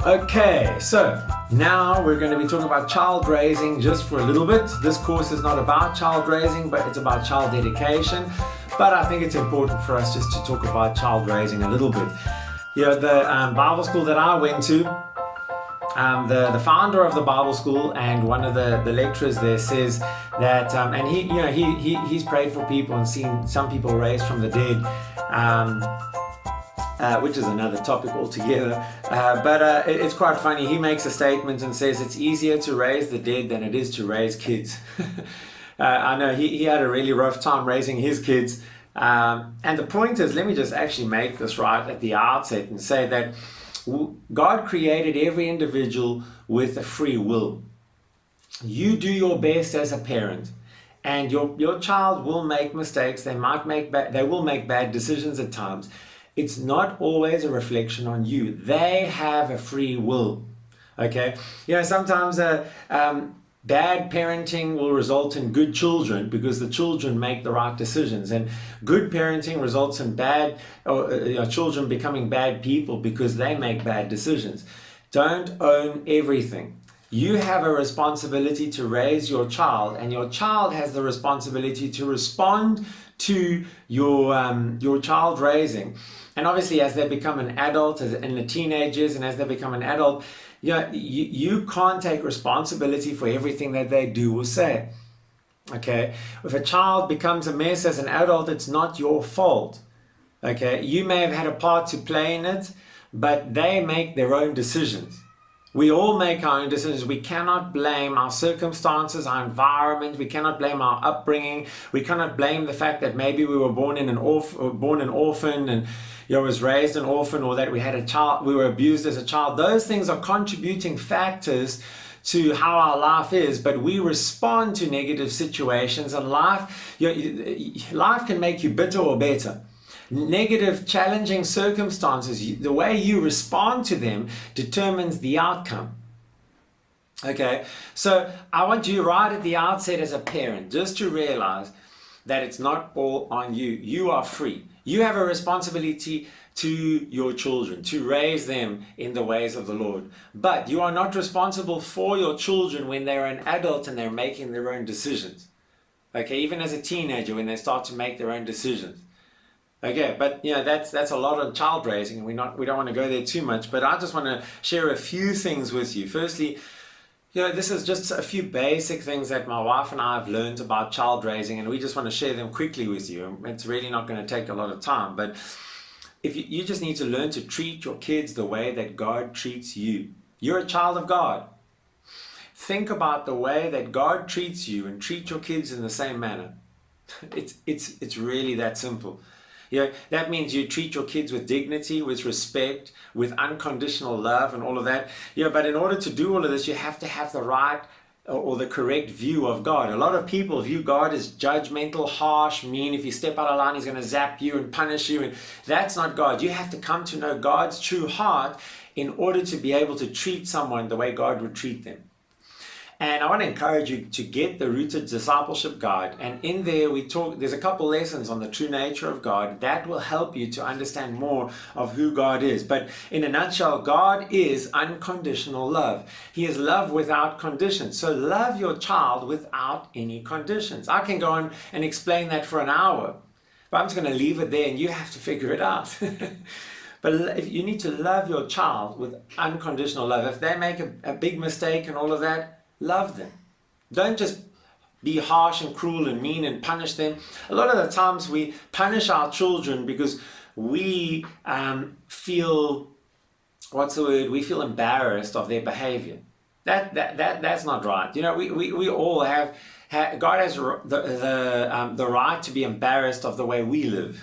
Okay, so now we're going to be talking about child raising just for a little bit. This course is not about child raising, but it's about child dedication. But I think it's important for us just to talk about child raising a little bit. The Bible school that I went to, the founder of the Bible school and one of the lecturers there says that, and he's prayed for people and seen some people raised from the dead. Which is another topic altogether. But it's quite funny. He makes a statement and says it's easier to raise the dead than it is to raise kids. I know he had a really rough time raising his kids. And the point is, let me just actually make this right at the outset and say that God created every individual with a free will. You do your best as a parent. And your child will make mistakes. They will make bad decisions at times. It's not always a reflection on you. They have a free will. Okay? Sometimes bad parenting will result in good children because the children make the right decisions. And good parenting results in bad children becoming bad people because they make bad decisions. Don't own everything. You have a responsibility to raise your child, and your child has the responsibility to respond to your child raising. And obviously, as they become an adult, and the teenagers, and as they become an adult, you can't take responsibility for everything that they do or say. Okay? If a child becomes a mess as an adult, it's not your fault. Okay? You may have had a part to play in it, but they make their own decisions. We all make our own decisions. We cannot blame our circumstances, our environment. We cannot blame our upbringing. We cannot blame the fact that maybe we were born an orphan and was raised an orphan, or that we had a child, we were abused as a child. Those things are contributing factors to how our life is, but we respond to negative situations, and life can make you bitter or better. Negative, challenging circumstances, the way you respond to them determines the outcome. Okay, so I want you right at the outset as a parent just to realize that it's not all on you. You are free. You have a responsibility to your children, to raise them in the ways of the Lord. But you are not responsible for your children when they're an adult and they're making their own decisions. Okay, even as a teenager when they start to make their own decisions. Okay, but that's a lot of child raising, and we don't want to go there too much, but I just want to share a few things with you. Firstly, this is just a few basic things that my wife and I have learned about child raising, and we just want to share them quickly with you. It's really not going to take a lot of time, but if you just need to learn to treat your kids the way that God treats you. You're a child of God. Think about the way that God treats you and treat your kids in the same manner. It's really that simple. That means you treat your kids with dignity, with respect, with unconditional love and all of that. But in order to do all of this, you have to have the right or the correct view of God. A lot of people view God as judgmental, harsh, mean. If you step out of line, he's going to zap you and punish you. And that's not God. You have to come to know God's true heart in order to be able to treat someone the way God would treat them. And I want to encourage you to get the Rooted Discipleship Guide. And in there there's a couple lessons on the true nature of God that will help you to understand more of who God is. But in a nutshell, God is unconditional love. He is love without conditions. So love your child without any conditions. I can go on and explain that for an hour, but I'm just going to leave it there and you have to figure it out. But if you need to love your child with unconditional love. If they make a big mistake and all of that, love them. Don't just be harsh and cruel and mean and punish them. A lot of the times we punish our children because we feel, we feel embarrassed of their behavior. That's not right. We all have God has the right to be embarrassed of the way we live.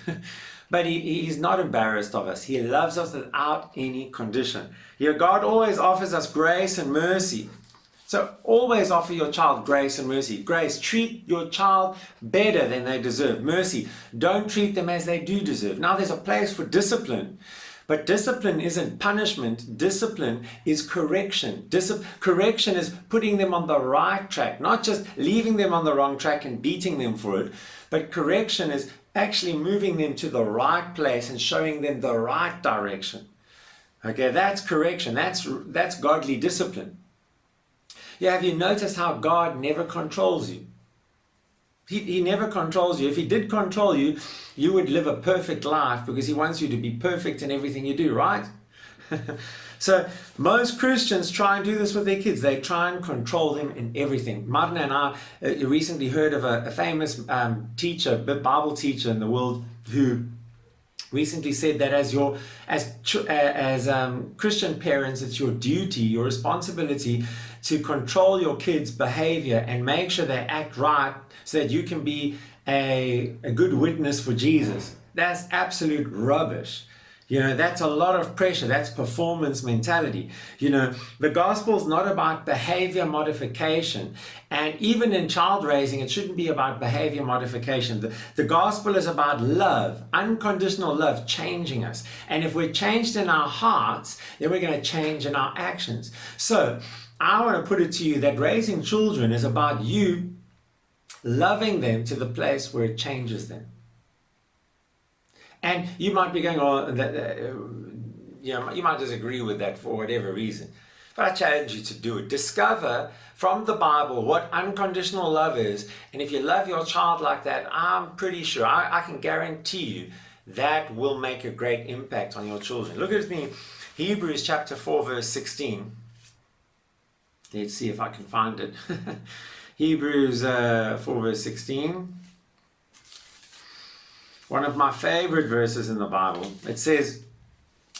But he's not embarrassed of us. He loves us without any condition. God always offers us grace and mercy. So always offer your child grace and mercy. Grace, treat your child better than they deserve. Mercy, don't treat them as they do deserve. Now there's a place for discipline, but discipline isn't punishment. Discipline is correction. Correction is putting them on the right track, not just leaving them on the wrong track and beating them for it, but correction is actually moving them to the right place and showing them the right direction. Okay, that's correction. That's godly discipline. Yeah, have you noticed how God never controls you? He never controls you. If he did control you, you would live a perfect life because he wants you to be perfect in everything you do, right? So most Christians try and do this with their kids. They try and control them in everything. Martin and I recently heard of a famous teacher, Bible teacher in the world, who recently said that as Christian parents, it's your duty, your responsibility to control your kids' behavior and make sure they act right so that you can be a good witness for Jesus. That's absolute rubbish. That's a lot of pressure. That's performance mentality. The gospel is not about behavior modification. And even in child raising, it shouldn't be about behavior modification. The gospel is about love, unconditional love, changing us. And if we're changed in our hearts, then we're going to change in our actions. So I want to put it to you that raising children is about you loving them to the place where it changes them. And you might be going, you might disagree with that for whatever reason. But I challenge you to do it. Discover from the Bible what unconditional love is. And if you love your child like that, I'm pretty sure, I can guarantee you, that will make a great impact on your children. Look at me, Hebrews chapter 4, verse 16. Let's see if I can find it. Hebrews 4, verse 16. One of my favorite verses in the Bible. It says,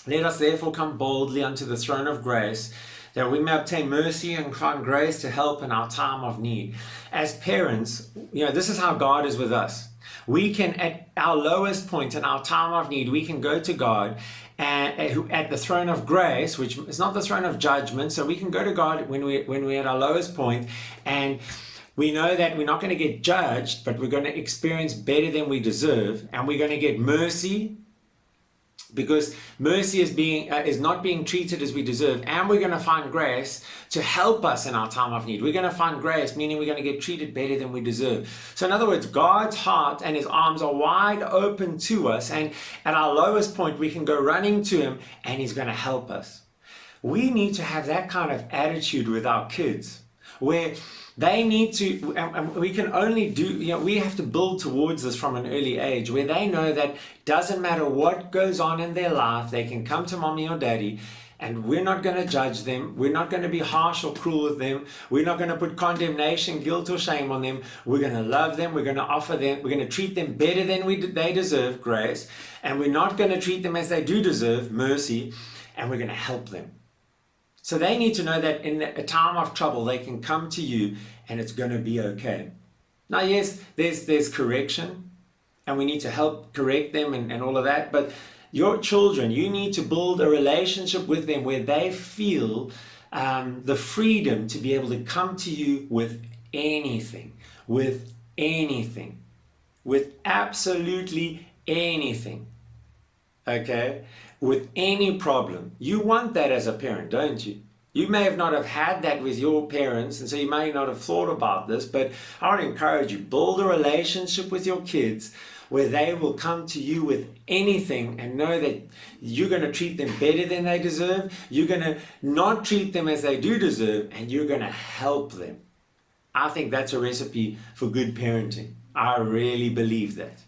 "Let us therefore come boldly unto the throne of grace, that we may obtain mercy and find grace to help in our time of need." As parents, this is how God is with us. We can, at our lowest point in our time of need, we can go to God and at the throne of grace, which is not the throne of judgment. So we can go to God when we're at our lowest point, and we know that we're not going to get judged, but we're going to experience better than we deserve, and we're going to get mercy, because mercy is not being treated as we deserve, and we're going to find grace to help us in our time of need. We're going to find grace, meaning we're going to get treated better than we deserve. So in other words, God's heart and his arms are wide open to us, and at our lowest point, we can go running to him, and he's going to help us. We need to have that kind of attitude with our kids, where they need to, and we can only do, we have to build towards this from an early age, where they know that doesn't matter what goes on in their life, they can come to mommy or daddy, and we're not going to judge them. We're not going to be harsh or cruel with them. We're not going to put condemnation, guilt, or shame on them. We're going to love them. We're going to offer them. We're going to treat them better than they deserve, grace. And we're not going to treat them as they do deserve, mercy. And we're going to help them. So they need to know that in a time of trouble, they can come to you and it's going to be okay. Now, yes, there's correction, and we need to help correct them and all of that. But your children, you need to build a relationship with them where they feel the freedom to be able to come to you with anything, with absolutely anything. Okay? With any problem. You want that as a parent, don't you? You may have not have had that with your parents, and so you may not have thought about this, but I want to encourage you, build a relationship with your kids where they will come to you with anything and know that you're going to treat them better than they deserve, you're going to not treat them as they do deserve, and you're going to help them. I think that's a recipe for good parenting. I really believe that.